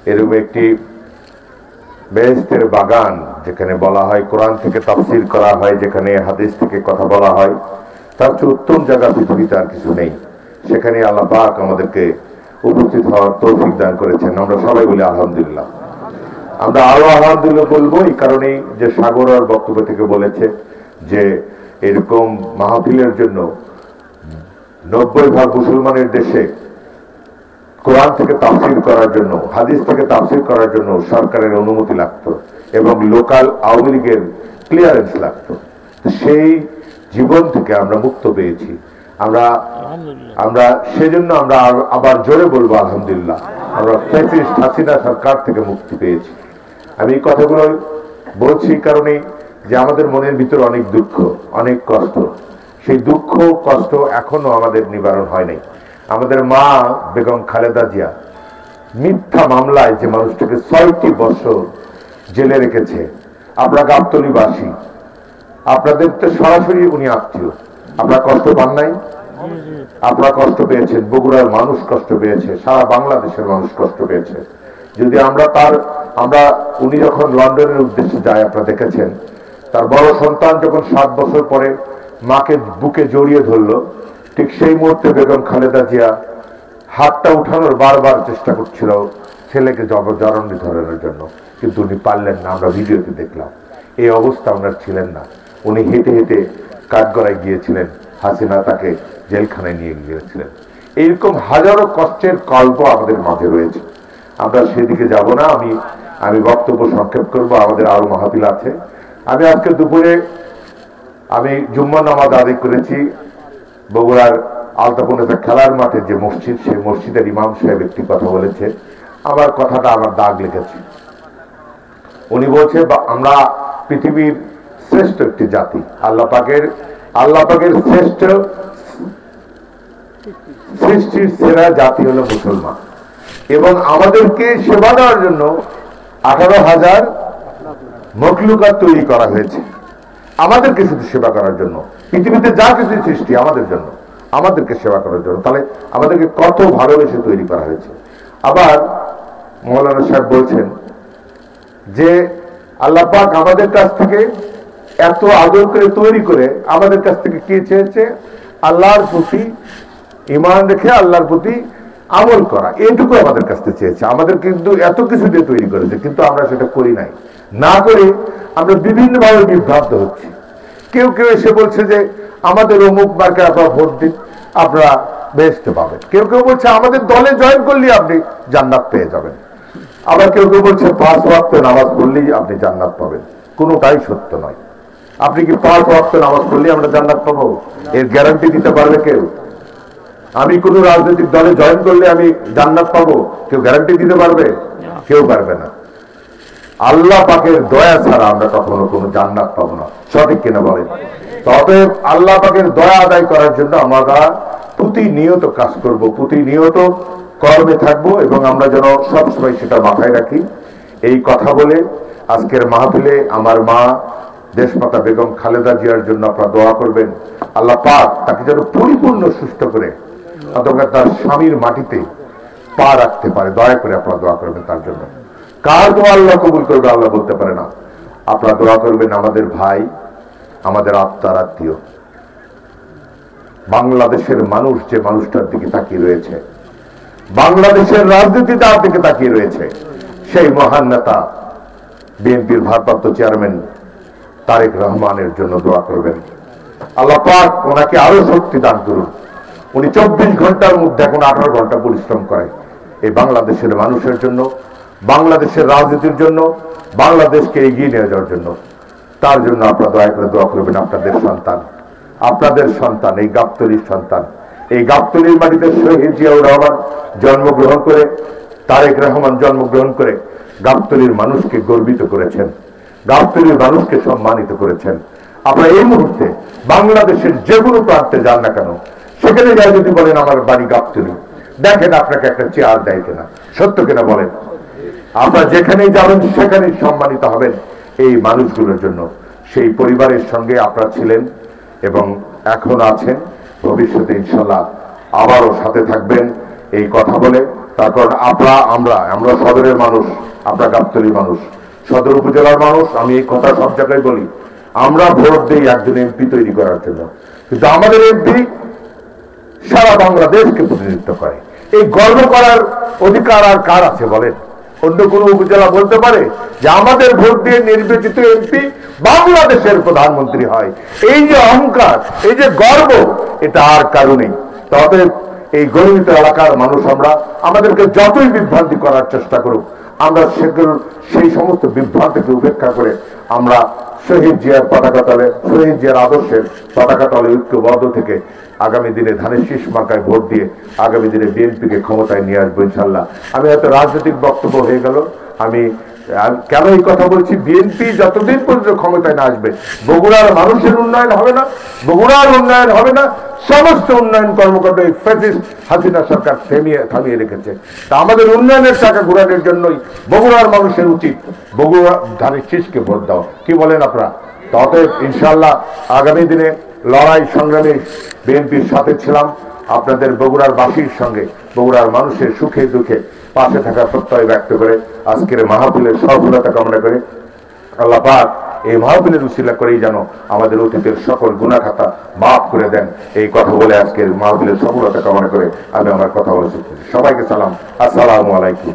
এরকম একটি বেহেশতের বাগান, যেখানে বলা হয় কোরআন থেকে তাফসীর করা হয়, যেখানে হাদিস থেকে কথা বলা হয়, তার চেয়ে উত্তম জায়গা পৃথিবীতে আর কিছু নেই। সেখানে আল্লাহ পাক আমাদেরকে উপস্থিত হওয়ার তৌফিক দান করেছেন। আমরা সবাই বলি আলহামদুলিল্লাহ। আমরা আরো আলহামদুলিল্লাহ বলবো এই কারণেই যে সাগর আর বক্তব্য থেকে বলেছে যে এরকম মাহফিলের জন্য 90% মুসলমানের দেশে কোরআন থেকে তাফসীর করার জন্য, হাদিস থেকে তাফসীর করার জন্য সরকারের অনুমতি লাগতো এবং লোকাল আওয়ামী লীগের ক্লিয়ারেন্স লাগতো। সেই জীবন থেকে আমরা মুক্ত পেয়েছি। আমরা সেজন্য আমরা আবার জোরে বলবো আলহামদুলিল্লাহ। আমরা ফ্যাসিস্ট হাসিনা সরকার থেকে মুক্তি পেয়েছি। আমি এই কথাগুলো বলছি কারণে যে আমাদের মনের ভিতরে অনেক দুঃখ, অনেক কষ্ট। সেই দুঃখ কষ্ট এখনো আমাদের নিবারণ হয় নাই। আমাদের মা বেগম খালেদা জিয়া মিথ্যা মামলায় যে মানুষটাকে 6টি বছর জেলে রেখেছে, আমরা গাবতলীবাসী, আপনাদের তো সরাসরি উনি আত্মীয়, আপনারা কষ্ট পান নাই? আপনারা কষ্ট পেয়েছেন, বগুড়ার মানুষ কষ্ট পেয়েছে, সারা বাংলাদেশের মানুষ কষ্ট পেয়েছে। যদি আমরা উনি যখন লন্ডনের উদ্দেশ্যে যায়, আপনারা দেখেছেন তার বড় সন্তান যখন 7 বছর পরে মাকে বুকে জড়িয়ে ধরলো, ঠিক সেই মুহূর্তে বেগম খালেদা জিয়া হাতটা উঠানোর বারবার চেষ্টা করছিল ছেলেকে জবরদস্তি ধরানোর জন্য, কিন্তু উনি পারলেন না। আমরা ভিডিওতে দেখলাম। এই অবস্থা ওনার ছিলেন না। উনি হেঁটে হেঁটে কাঠগড়ায় গিয়েছিলেন, হাসিনা তাকে জেলখানায় নিয়ে গিয়েছিলেন। এইরকম হাজারো কষ্টের গল্প আমাদের মাঝে রয়েছে। আমরা সেদিকে যাব না। আমি বক্তব্য সংক্ষেপ করব, আমাদের আরো মাহফিল আছে। আমি আজকে দুপুরে জুম্মা নামাজ আদায় করেছি বগুড়ার আলতাপনেসা খেলার মাঠে যে মসজিদ, সেই মসজিদের ইমাম সাহেব একটি কথা বলেছে, আমার কথাটা আমার দাগ লেগেছে। উনি বলছে আমরা পৃথিবীর শ্রেষ্ঠ একটি জাতি, আল্লাহ পাকের শ্রেষ্ঠ সৃষ্টির সেরা জাতি হলো মুসলমান, এবং আমাদেরকে সেবা দেওয়ার জন্য 18,000 মখলুকাত তৈরি করা হয়েছে, আমাদেরকে শুধু সেবা করার জন্য। পৃথিবীতে যা কিছু সৃষ্টি আমাদের জন্য, আমাদেরকে সেবা করার জন্য। তাহলে আমাদেরকে কত ভালোবেসে তৈরি করা হয়েছে। আবার মৌলানা সাহেব বলছেন যে আল্লাহ পাক আমাদের কাছ থেকে এত আদর করে তৈরি করে আমাদের কাছ থেকে কি চেয়েছে? আল্লাহর প্রতি ঈমান রেখে আল্লাহর প্রতি আমল করা, এইটুকু আমাদের কাছ থেকে চেয়েছে। আমাদের কিন্তু এত কিছু দিয়ে তৈরি করেছে, কিন্তু আমরা সেটা করি নাই। না করে আমরা বিভিন্নভাবে বিভ্রান্ত হচ্ছি। কেউ এসে বলছে যে আমাদের অমুক মার্কে আপনারা ভোট দিন, আপনারা বেহেশতে পাবেন। কেউ বলছে আমাদের দলে জয়েন করলে আপনি জান্নাত পেয়ে যাবেন। আবার কেউ বলছে 5 ওয়াক্ত নামাজ পড়লেই আপনি জান্নাত পাবেন। কোনোটাই সত্য নয়। আপনি কি 5 ওয়াক্ত নামাজ পড়লেই আমরা জান্নাত পাবো? এর গ্যারান্টি দিতে পারবে কেউ? আমি কোন রাজনৈতিক দলে জয়েন করলে আমি জান্নাত পাবো, কেউ গ্যারান্টি দিতে পারবে? কেউ পারবে না। আল্লাহ পাকের দয়া ছাড়া আমরা কখনো কোনো জান্নাত পাবো না। সঠিক কিনা বলেন? অতএব আল্লাহ পাকের দয়া আদায় করার জন্য আমরা প্রতিনিয়ত কাজ করব, প্রতিনিয়ত কর্মে থাকবো, এবং আমরা যেন সবসময় সেটা মাথায় রাখি। এই কথা বলে আজকের মাহফিলে আমার মা দেশমাতা বেগম খালেদা জিয়ার জন্য আপনারা দোয়া করবেন। আল্লাহ পাক তাকে যেন পরিপূর্ণ সুস্থ করে অথবা তার স্বামীর মাটিতে পা রাখতে পারে, দয়া করে আপনারা দোয়া করবেন তার জন্য। কার দোয়া আল্লাহ কবুল করবে আল্লাহ বলতে পারে না। আপনারা দোয়া করবেন আমাদের ভাই, আমাদের আত্মার আত্মীয়, বাংলাদেশের মানুষ যে মানুষটার দিকে তাকিয়ে রয়েছে, বাংলাদেশের রাজনীতি তার দিকে তাকিয়ে রয়েছে, সেই মহান নেতা বিএনপির ভারপ্রাপ্ত চেয়ারম্যান তারেক রহমানের জন্য দোয়া করবেন। আল্লাহ পাক ওনাকে আরো শক্তি দান করুন। উনি 24 ঘন্টার মধ্যে এখন 18 ঘন্টা পরিশ্রম করে এই বাংলাদেশের মানুষের জন্য, বাংলাদেশের রাজনীতির জন্য, বাংলাদেশকে এগিয়ে নিয়ে যাওয়ার জন্য। তার জন্য আপনারা দয়া করে দোয়া করবেন। আপনাদের সন্তান এই গাবতলীর সন্তান, এই গাবতলীর মাটিতে শহীদ জিয়াউর রহমান জন্মগ্রহণ করে, তারেক রহমান জন্মগ্রহণ করে গাবতলীর মানুষকে গর্বিত করেছেন, গাবতলীর মানুষকে সম্মানিত করেছেন। আপনারা এই মুহূর্তে বাংলাদেশের যে কোনো প্রান্তে যান না কেন, সেখানে যাই যদি বলেন আমার বাড়ি গাবতলী, দেখেন আপনাকে একটা চেয়ার দেয় কিনা, সত্য কিনা বলেন? আপনারা যেখানেই যাবেন সেখানেই সম্মানিত হবেন এই মানুষগুলোর জন্য। সেই পরিবারের সঙ্গে আপনারা ছিলেন এবং এখন আছেন, ভবিষ্যতে ইনশাল্লাহ আবারও সাথে থাকবেন। এই কথা বলে তার কারণ আমরা সদরের মানুষ, আপনার গাবতলীর মানুষ, সদর উপজেলার মানুষ। আমি এই কথা সব জায়গায় বলি, আমরা ভোট দিই একজন এমপি তৈরি করার জন্য, কিন্তু আমাদের এমপি সারা বাংলাদেশকে প্রতিনিধিত্ব করে। এই গর্ব করার অধিকার আর কার আছে বলেন? অন্য কোন উপজেলা বলতে পারে যে আমাদের ভোট দিয়ে নির্বাচিত এমপি বাংলাদেশের প্রধানমন্ত্রী হয়? এই যে অহংকার, এই যে গর্ব, এটা আর কারো নেই। তবে এই গরিব এলাকার মানুষ আমরা, আমাদেরকে যতই বিভ্রান্তি করার চেষ্টা করুক, আমরা সেই সমস্ত বিভ্রান্তিকে উপেক্ষা করে আমরা শহীদ জিয়ার পতাকা তলে, শহীদ জিয়ার আদর্শের পতাকা তলে ঐক্যবদ্ধ থেকে আগামী দিনে ধানের শীষ মার্কায় ভোট দিয়ে আগামী দিনে বিএনপিকে ক্ষমতায় নিয়ে আসবো ইনশাল্লাহ। আমি হয়তো রাজনৈতিক বক্তব্য হয়ে গেল। আমি কেন এই কথা বলছি? বিএনপি যতদিন পর্যন্ত ক্ষমতায় না আসবে, বগুড়ার মানুষের উন্নয়ন হবে না, বগুড়ার উন্নয়ন হবে না। সমস্ত উন্নয়ন কর্মকাণ্ড এই ফ্যাসিস্ট হাসিনা সরকার থামিয়ে রেখেছে। তা আমাদের উন্নয়নের টাকা ঘোরানোর জন্যই বগুড়ার মানুষের উচিত বগুড়া ধানের শীষকে ভোট দাও। কি বলেন আপনারা? অতএব ইনশাল্লাহ আগামী দিনে লড়াই সংগ্রামে বিএনপির সাথে ছিলাম, আপনাদের বগুড়ার বাসীর সঙ্গে, বগুড়ার মানুষের সুখে দুঃখে পাশে থাকার প্রত্যয় ব্যক্ত করে আজকের মাহফিলের সফলতা কামনা করে আল্লাহ পাক এই মাহফিলের উসিলা করেই যেন আমাদের অতীতের সকল গুনাহ খাতা মাফ করে দেন। এই কথা বলে আজকের মাহফিলের সফলতা কামনা করে আমি আমার কথা বলেছি। সবাইকে সালাম, আসসালামু আলাইকুম।